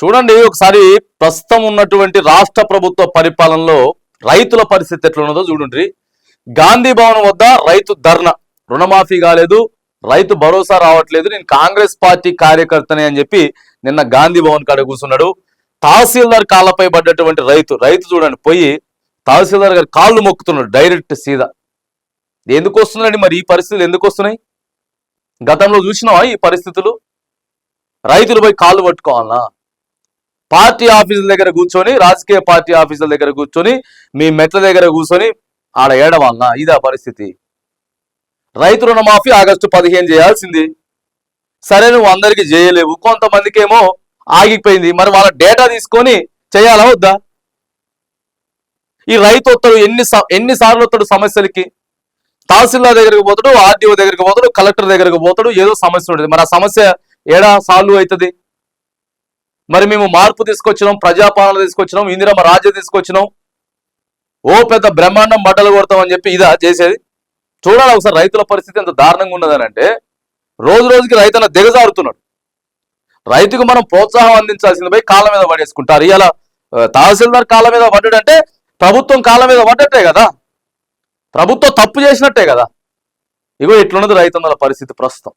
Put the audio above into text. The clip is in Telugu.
చూడండి ఒకసారి ప్రస్తుతం ఉన్నటువంటి రాష్ట్ర ప్రభుత్వ పరిపాలనలో రైతుల పరిస్థితి ఎట్లా ఉన్నదో చూడండి. గాంధీ భవన్ వద్ద రైతు ధర్నా, రుణమాఫీ కాలేదు, రైతు భరోసా రావట్లేదు, నేను కాంగ్రెస్ పార్టీ కార్యకర్తనే అని చెప్పి నిన్న గాంధీ భవన్ కాడ కూర్చున్నాడు. తహసీల్దార్ కాళ్ళపై పడ్డటువంటి రైతు చూడండి పోయి తహసీల్దార్ గారి కాళ్ళు మొక్కుతున్నాడు డైరెక్ట్ సీదా. ఎందుకు వస్తున్నాయండి మరి ఈ పరిస్థితులు ఎందుకు వస్తున్నాయి? గతంలో చూసినావా ఈ పరిస్థితులు? రైతులు పోయి కాళ్ళు పట్టుకోవాలనా? పార్టీ ఆఫీసుల దగ్గర కూర్చొని, రాజకీయ పార్టీ ఆఫీసుల దగ్గర కూర్చొని, మీ మెట్ల దగ్గర కూర్చొని ఆడ ఏడవాలనా? ఇదా పరిస్థితి? రైతు రుణమాఫీ ఆగస్టు 15 చేయాల్సింది, సరే నువ్వు అందరికీ చేయలేవు, కొంతమందికి ఏమో ఆగిపోయింది, మరి వాళ్ళ డేటా తీసుకొని చేయాలా వద్దా? ఈ రైతు వస్తాడు ఎన్నిసార్లు వస్తాడు సమస్యలకి? తహసీల్దార్ దగ్గరికి పోతాడు, ఆర్డీఓ దగ్గరికి పోతాడు, కలెక్టర్ దగ్గరికి పోతాడు, ఏదో సమస్య ఉంటుంది. మరి ఆ సమస్య ఏడా సాల్వ్ అవుతుంది? మరి మేము మార్పు తీసుకొచ్చినాం, ప్రజాపాలన తీసుకొచ్చినాం, ఇందిరమ్మ రాజ్యం తీసుకొచ్చినాం, ఓ పెద్ద బ్రహ్మాండం బట్టలు కొడతామని చెప్పి ఇదా చేసేది? చూడాలి ఒకసారి రైతుల పరిస్థితి ఎంత దారుణంగా ఉన్నదని. అంటే రోజు రోజుకి రైతన్న దిగజారుతున్నాడు. రైతుకు మనం ప్రోత్సాహం అందించాల్సింది పోయి కాళ్ళ మీద పడేసుకుంటారు. ఇలా తహసీల్దార్ కాళ్ళ మీద పడ్డాడంటే ప్రభుత్వం కాళ్ళ మీద పడ్డట్టే కదా, ప్రభుత్వం తప్పు చేసినట్టే కదా. ఇగో ఇట్లున్నది రైతన్నల పరిస్థితి ప్రస్తుతం.